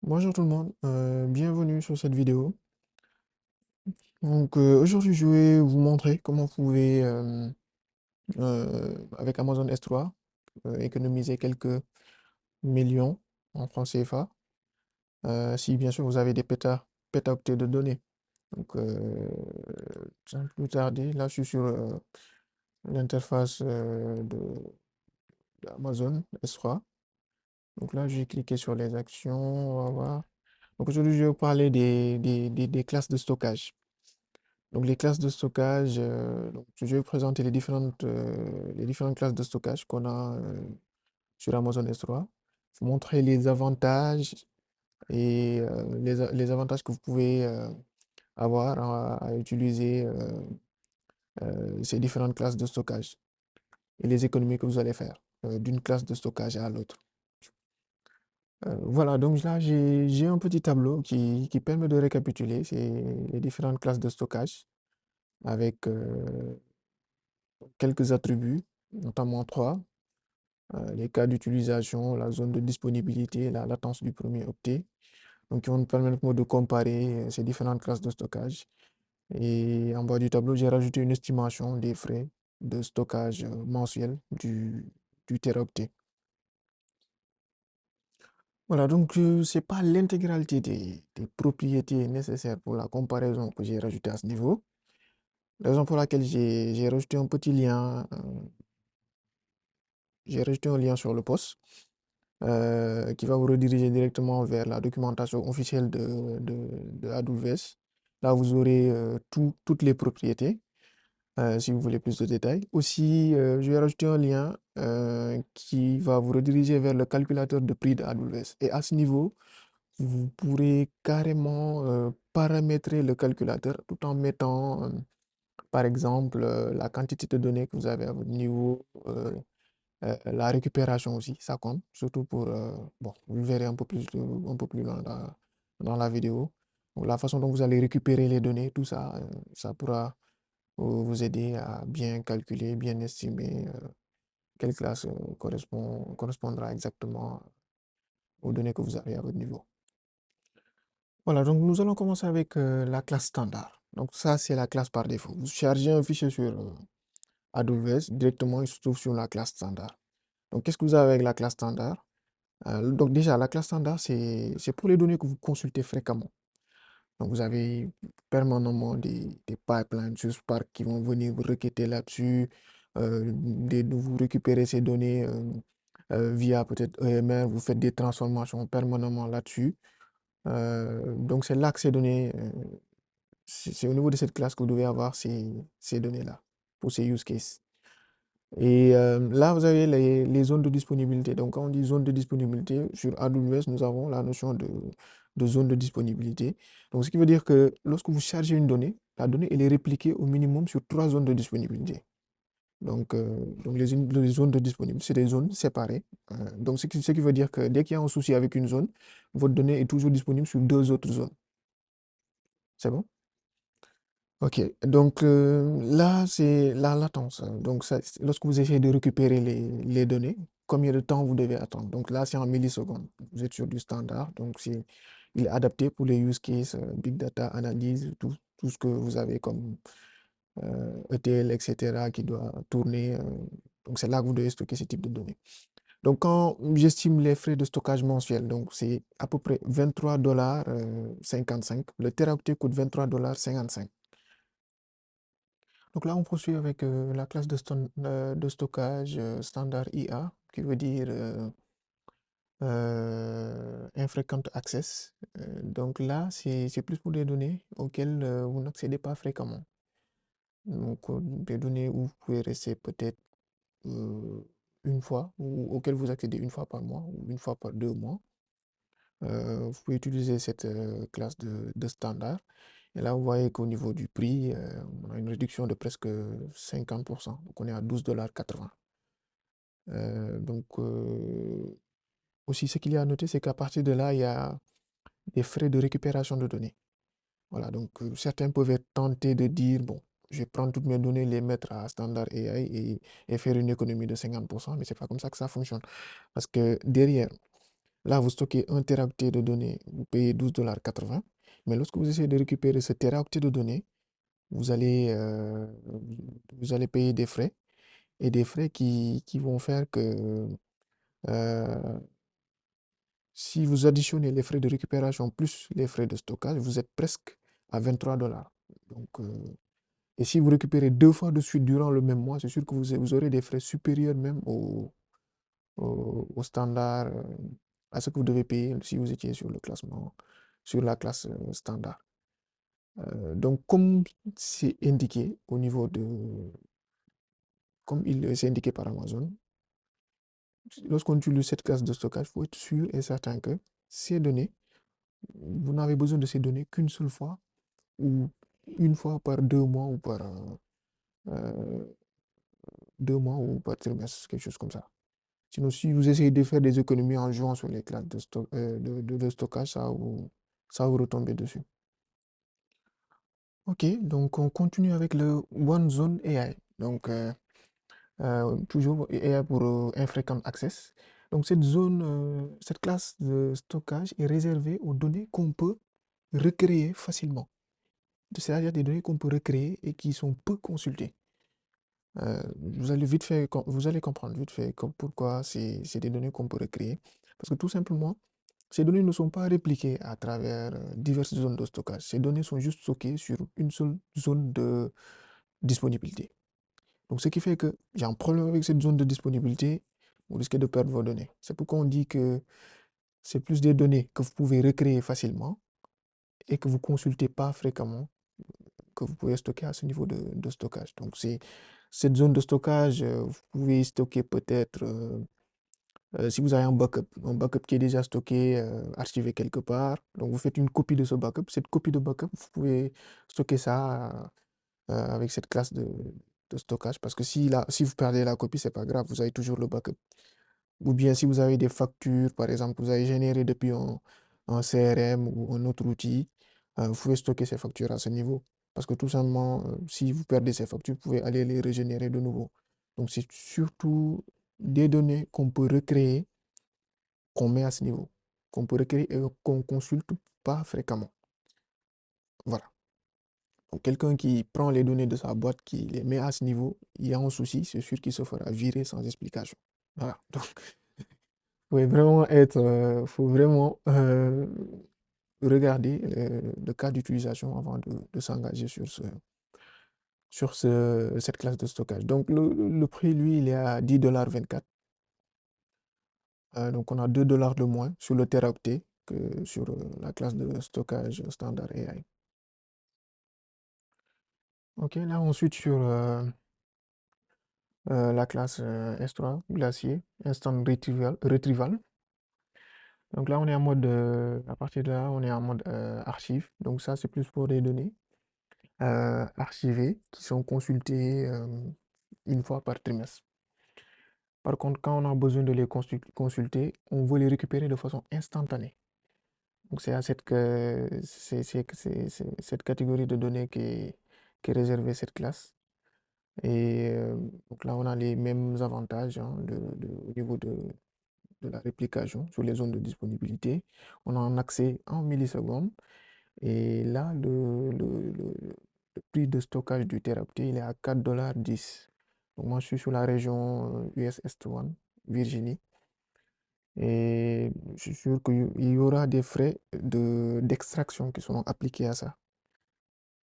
Bonjour tout le monde, bienvenue sur cette vidéo. Aujourd'hui je vais vous montrer comment vous pouvez avec Amazon S3 économiser quelques millions en francs CFA si bien sûr vous avez des pétaoctets de données. Donc sans plus tarder, là je suis sur l'interface d'Amazon S3. Donc là j'ai cliqué sur les actions, on va voir. Donc aujourd'hui je vais vous parler des classes de stockage. Donc les classes de stockage, donc, je vais vous présenter les différentes classes de stockage qu'on a sur Amazon S3. Vous montrer les avantages et les avantages que vous pouvez avoir à utiliser ces différentes classes de stockage et les économies que vous allez faire d'une classe de stockage à l'autre. Voilà, donc là j'ai un petit tableau qui permet de récapituler les différentes classes de stockage avec quelques attributs, notamment trois. Les cas d'utilisation, la zone de disponibilité, la latence du premier octet. Donc, qui vont nous permettre de comparer ces différentes classes de stockage. Et en bas du tableau, j'ai rajouté une estimation des frais de stockage mensuel du teraoctet. Voilà, donc c'est pas l'intégralité des propriétés nécessaires pour la comparaison que j'ai rajouté à ce niveau. Raison pour laquelle j'ai rajouté un petit lien, j'ai rajouté un lien sur le post. Qui va vous rediriger directement vers la documentation officielle de AWS. Là, vous aurez toutes les propriétés, si vous voulez plus de détails. Aussi, je vais rajouter un lien qui va vous rediriger vers le calculateur de prix de AWS. Et à ce niveau, vous pourrez carrément paramétrer le calculateur tout en mettant, par exemple, la quantité de données que vous avez à votre niveau, la récupération aussi, ça compte, surtout pour, bon, vous le verrez un peu plus loin dans la vidéo. Donc, la façon dont vous allez récupérer les données, tout ça, ça pourra vous aider à bien calculer, bien estimer quelle classe correspondra exactement aux données que vous avez à votre niveau. Voilà, donc nous allons commencer avec la classe standard. Donc ça, c'est la classe par défaut. Vous chargez un fichier sur AWS, directement, il se trouve sur la classe standard. Donc qu'est-ce que vous avez avec la classe standard? Donc déjà, la classe standard, c'est pour les données que vous consultez fréquemment. Donc vous avez permanemment des pipelines sur Spark qui vont venir vous requêter là-dessus, vous récupérez ces données via peut-être EMR, vous faites des transformations permanemment là-dessus. Donc c'est là que ces données, c'est au niveau de cette classe que vous devez avoir ces données-là pour ces use cases. Et là, vous avez les zones de disponibilité. Donc, quand on dit zone de disponibilité, sur AWS, nous avons la notion de zone de disponibilité. Donc, ce qui veut dire que lorsque vous chargez une donnée, la donnée, elle est répliquée au minimum sur trois zones de disponibilité. Donc les zones de disponibilité, c'est des zones séparées. Donc, ce qui veut dire que dès qu'il y a un souci avec une zone, votre donnée est toujours disponible sur deux autres zones. C'est bon? Ok, donc là, c'est la latence. Donc, lorsque vous essayez de récupérer les données, combien de temps vous devez attendre? Donc là, c'est en millisecondes. Vous êtes sur du standard, donc il est adapté pour les use cases, big data, analyse, tout ce que vous avez comme ETL, etc., qui doit tourner. Donc, c'est là que vous devez stocker ce type de données. Donc, quand j'estime les frais de stockage mensuels, donc c'est à peu près 23 $ 55. Le teraoctet coûte 23 $ 55. Donc là, on poursuit avec la classe de stockage standard IA, qui veut dire infrequent access. Donc là, c'est plus pour des données auxquelles vous n'accédez pas fréquemment. Donc des données où vous pouvez rester peut-être une fois, ou auxquelles vous accédez une fois par mois, ou une fois par 2 mois. Vous pouvez utiliser cette classe de standard. Et là, vous voyez qu'au niveau du prix, on a une réduction de presque 50%. Donc, on est à 12,80 $. Aussi, ce qu'il y a à noter, c'est qu'à partir de là, il y a des frais de récupération de données. Voilà, donc certains peuvent être tentés de dire, bon, je vais prendre toutes mes données, les mettre à standard AI et faire une économie de 50%, mais c'est pas comme ça que ça fonctionne. Parce que derrière, Là, vous stockez 1 téraoctet de données, vous payez 12,80 $. Mais lorsque vous essayez de récupérer ce téraoctet de données, vous allez, vous allez payer des frais et des frais qui vont faire que euh, si vous additionnez les frais de récupération plus les frais de stockage, vous êtes presque à 23 $. Donc, et si vous récupérez 2 fois de suite durant le même mois, c'est sûr que vous aurez des frais supérieurs même au standard, à ce que vous devez payer si vous étiez sur le classement, sur la classe standard. Donc, comme c'est indiqué au niveau de, comme il c'est indiqué par Amazon, lorsqu'on utilise cette classe de stockage, il faut être sûr et certain que ces données, vous n'avez besoin de ces données qu'une seule fois ou une fois par 2 mois ou par 2 mois ou par trimestre, quelque chose comme ça. Sinon, si vous essayez de faire des économies en jouant sur les classes de stockage, ça va vous retomber dessus. Ok, donc on continue avec le OneZone AI. Donc, toujours AI pour Infrequent Access. Donc, cette classe de stockage est réservée aux données qu'on peut recréer facilement. C'est-à-dire des données qu'on peut recréer et qui sont peu consultées. Vous allez comprendre vite fait pourquoi c'est des données qu'on peut recréer. Parce que tout simplement, ces données ne sont pas répliquées à travers diverses zones de stockage. Ces données sont juste stockées sur une seule zone de disponibilité. Donc, ce qui fait que j'ai un problème avec cette zone de disponibilité, vous risquez de perdre vos données. C'est pourquoi on dit que c'est plus des données que vous pouvez recréer facilement et que vous consultez pas fréquemment que vous pouvez stocker à ce niveau de stockage. Donc, c'est cette zone de stockage, vous pouvez stocker peut-être, si vous avez un backup qui est déjà stocké, archivé quelque part, donc vous faites une copie de ce backup. Cette copie de backup, vous pouvez stocker ça avec cette classe de stockage parce que si vous perdez la copie, c'est pas grave, vous avez toujours le backup. Ou bien si vous avez des factures, par exemple, vous avez généré depuis un CRM ou un autre outil, vous pouvez stocker ces factures à ce niveau. Parce que tout simplement, si vous perdez ces factures, vous pouvez aller les régénérer de nouveau. Donc c'est surtout des données qu'on peut recréer, qu'on met à ce niveau, qu'on peut recréer et qu'on consulte pas fréquemment. Voilà. Donc quelqu'un qui prend les données de sa boîte, qui les met à ce niveau, il y a un souci, c'est sûr qu'il se fera virer sans explication. Voilà. Donc, faut vraiment regarder le cas d'utilisation avant de s'engager sur cette classe de stockage. Donc le prix, lui, il est à 10,24 $. Donc on a 2 $ de moins sur le teraoctet que sur la classe de stockage standard AI. Ok, là ensuite sur la classe S3, Glacier, Instant Retrieval. Donc là, on est en mode, à partir de là, on est en mode archive. Donc ça, c'est plus pour des données archivées qui sont consultées une fois par trimestre. Par contre, quand on a besoin de les consulter, on veut les récupérer de façon instantanée. Donc c'est à cette catégorie de données qui est réservée cette classe. Et donc là, on a les mêmes avantages hein, au niveau de la réplication sur les zones de disponibilité. On a un accès en millisecondes. Et là, le prix de stockage du téraoctet, il est à 4,10 $. Donc moi, je suis sur la région US Est 1, Virginie. Et je suis sûr qu'il y aura des frais d'extraction qui seront appliqués à ça.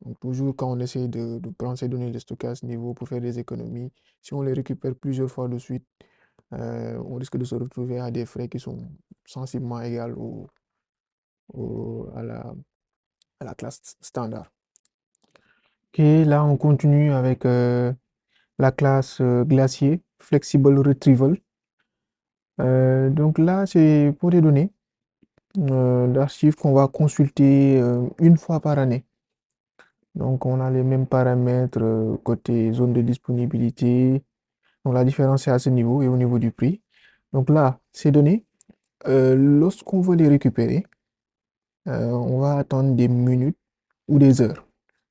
Donc toujours quand on essaie de prendre ces données de stockage à ce niveau pour faire des économies, si on les récupère plusieurs fois de suite, on risque de se retrouver à des frais qui sont sensiblement égaux au- à la, à la classe standard. Ok, là on continue avec la classe Glacier, Flexible Retrieval. Donc là, c'est pour des données d'archives qu'on va consulter une fois par année. Donc on a les mêmes paramètres côté zone de disponibilité. Donc la différence est à ce niveau et au niveau du prix. Donc là, ces données, lorsqu'on veut les récupérer, on va attendre des minutes ou des heures.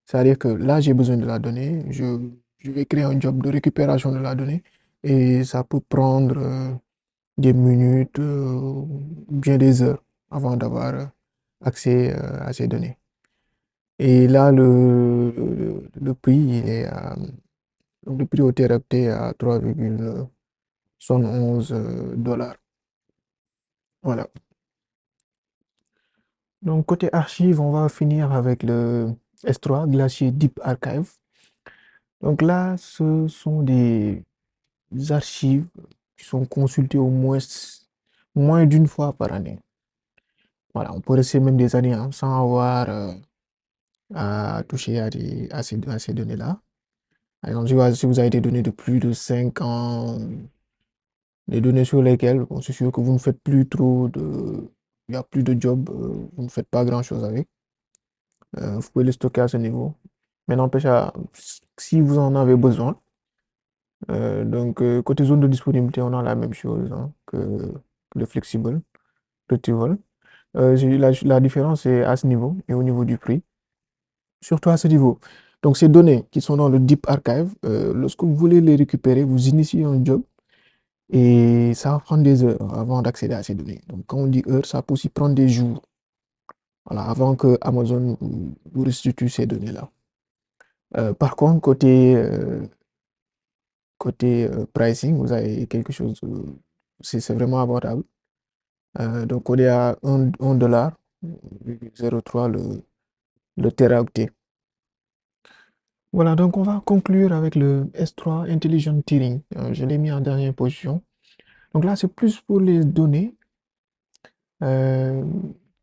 C'est-à-dire que là, j'ai besoin de la donnée, je vais créer un job de récupération de la donnée et ça peut prendre des minutes, ou bien des heures avant d'avoir accès à ces données. Et là, le prix, donc le prix au téraoctet à 3,71 dollars. Voilà. Donc, côté archive, on va finir avec le S3 Glacier Deep Archive. Donc là, ce sont des archives qui sont consultées au moins d'une fois par année. Voilà, on peut rester même des années hein, sans avoir à toucher à ces données-là. Par exemple, si vous avez des données de plus de 5 ans, des données sur lesquelles bon, c'est sûr que vous ne faites plus trop de... Il n'y a plus de job, vous ne faites pas grand-chose avec. Vous pouvez les stocker à ce niveau. Mais n'empêche, si vous en avez besoin, côté zone de disponibilité, on a la même chose hein, que le flexible retrieval. La différence est à ce niveau et au niveau du prix, surtout à ce niveau. Donc, ces données qui sont dans le Deep Archive, lorsque vous voulez les récupérer, vous initiez un job et ça va prendre des heures avant d'accéder à ces données. Donc, quand on dit heures, ça peut aussi prendre des jours, voilà, avant que Amazon vous restitue ces données-là. Par contre, côté pricing, vous avez quelque chose, c'est vraiment abordable. Donc, on est à 1 dollar, 0,03 le teraoctet. Voilà, donc on va conclure avec le S3 Intelligent Tiering. Je l'ai mis en dernière position. Donc là, c'est plus pour les données euh,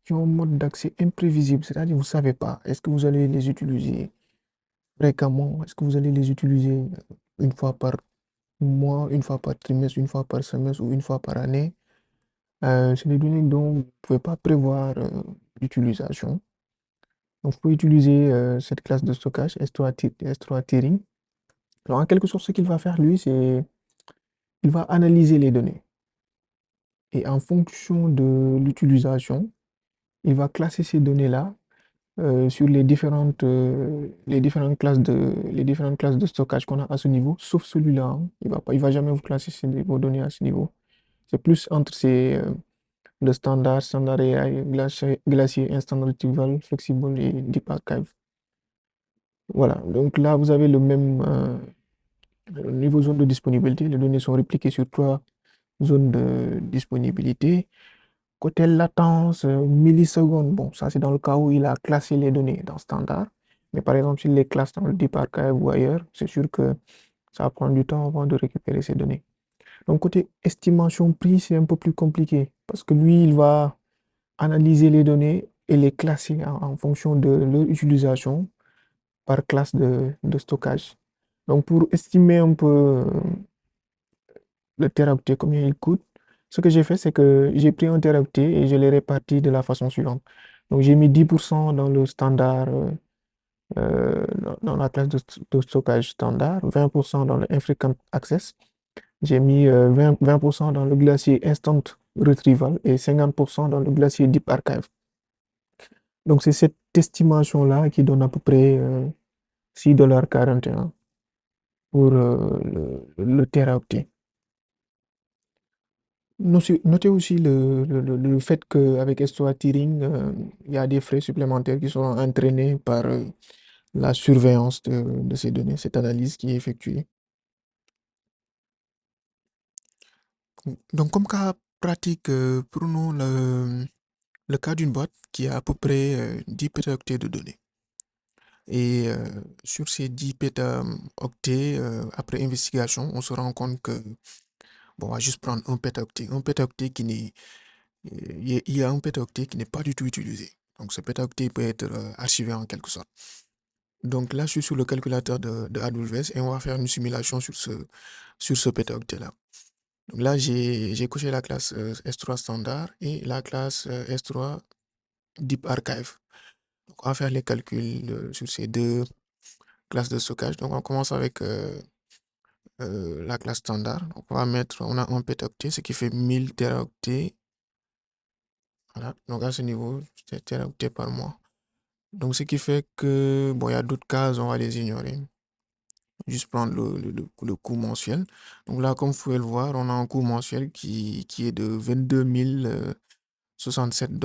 qui ont un mode d'accès imprévisible, c'est-à-dire vous ne savez pas, est-ce que vous allez les utiliser fréquemment, est-ce que vous allez les utiliser une fois par mois, une fois par trimestre, une fois par semestre ou une fois par année. C'est des données dont vous ne pouvez pas prévoir l'utilisation. Donc, vous pouvez utiliser cette classe de stockage S3 Tiering. Alors, en quelque sorte, ce qu'il va faire, lui, c'est il va analyser les données. Et en fonction de l'utilisation, il va classer ces données-là sur les différentes classes de stockage qu'on a à ce niveau, sauf celui-là, hein. Il va jamais vous classer vos données à ce niveau. C'est plus entre le standard AI, Glacier Instant Retrieval, Flexible et Deep Archive. Voilà, donc là, vous avez le même niveau zone de disponibilité. Les données sont répliquées sur 3 zones de disponibilité. Côté latence, millisecondes, bon, ça c'est dans le cas où il a classé les données dans standard. Mais par exemple, s'il les classe dans le Deep Archive ou ailleurs, c'est sûr que ça va prendre du temps avant de récupérer ces données. Donc côté estimation prix, c'est un peu plus compliqué parce que lui, il va analyser les données et les classer en fonction de leur utilisation par classe de stockage. Donc pour estimer un peu le teraoctet, combien il coûte, ce que j'ai fait, c'est que j'ai pris un teraoctet et je l'ai réparti de la façon suivante. Donc j'ai mis 10% dans le standard, dans la classe de stockage standard, 20% dans le Infrequent Access, j'ai mis 20% dans le glacier Instant Retrieval et 50% dans le glacier Deep Archive. Donc c'est cette estimation-là qui donne à peu près 6,41 $ pour le teraoctet. Notez aussi le fait qu'avec S3 Tiering, il y a des frais supplémentaires qui sont entraînés par la surveillance de ces données, cette analyse qui est effectuée. Donc, comme cas pratique, prenons le cas d'une boîte qui a à peu près 10 pétaoctets de données. Et sur ces 10 pétaoctets, après investigation, on se rend compte que, bon, on va juste prendre un pétaoctet. Un pétaoctet qui n'est, il y a un pétaoctet qui n'est pas du tout utilisé. Donc ce pétaoctet peut être archivé en quelque sorte. Donc là, je suis sur le calculateur de AWS et on va faire une simulation sur ce pétaoctet-là. Donc là, j'ai coché la classe S3 standard et la classe S3 Deep Archive. Donc on va faire les calculs sur ces deux classes de stockage. Donc on commence avec la classe standard. Donc on a un pétaoctet, ce qui fait 1000 teraoctets. Voilà. Donc à ce niveau, c'est teraoctets par mois. Donc ce qui fait que, bon, il y a d'autres cases, on va les ignorer. Juste prendre le coût mensuel. Donc là, comme vous pouvez le voir, on a un coût mensuel qui est de 22 067 $.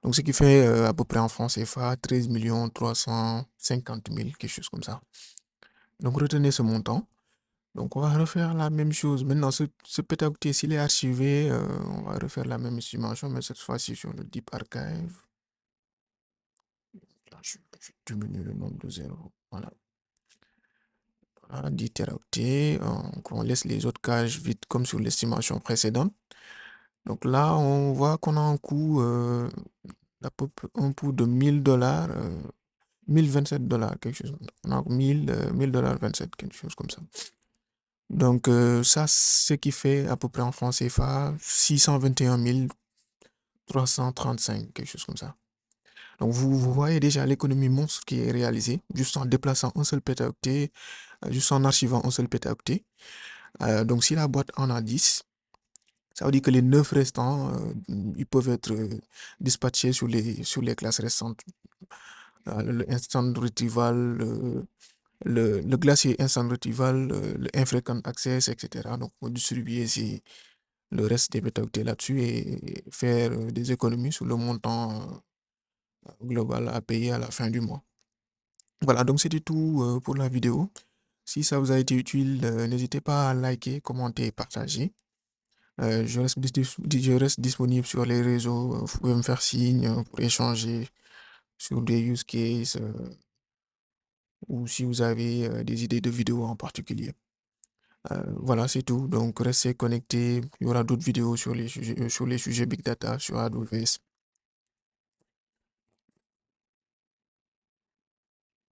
Donc ce qui fait à peu près en francs CFA 13 350 000, quelque chose comme ça. Donc retenez ce montant. Donc on va refaire la même chose. Maintenant, ce pétacouté, s'il est archivé, on va refaire la même estimation, mais cette fois-ci sur le Deep Archive. Là, je diminue le nombre de zéros. Voilà. Voilà, 10 teraoctets. Donc on laisse les autres cages vides comme sur l'estimation précédente. Donc là, on voit qu'on a un coût, un coût de 1000 $, 1027 $, quelque chose comme ça. On a 1000 $ 27, quelque chose comme ça. Donc ça, ce qui fait à peu près en francs CFA 621 335, quelque chose comme ça. Donc vous voyez déjà l'économie monstre qui est réalisée juste en déplaçant un seul pétaoctet, juste en archivant un seul pétaoctet. Donc si la boîte en a 10, ça veut dire que les 9 restants, ils peuvent être dispatchés sur les classes restantes. Le instant retrieval, le glacier instant retrieval, le infrequent access, etc. Donc on distribuer le reste des pétaoctets là-dessus et faire des économies sur le montant global à payer à la fin du mois. Voilà, donc c'était tout pour la vidéo. Si ça vous a été utile, n'hésitez pas à liker, commenter, partager. Je reste disponible sur les réseaux. Vous pouvez me faire signe pour échanger sur des use cases ou si vous avez des idées de vidéos en particulier. Voilà, c'est tout. Donc, restez connectés. Il y aura d'autres vidéos sur les sujets Big Data sur AWS.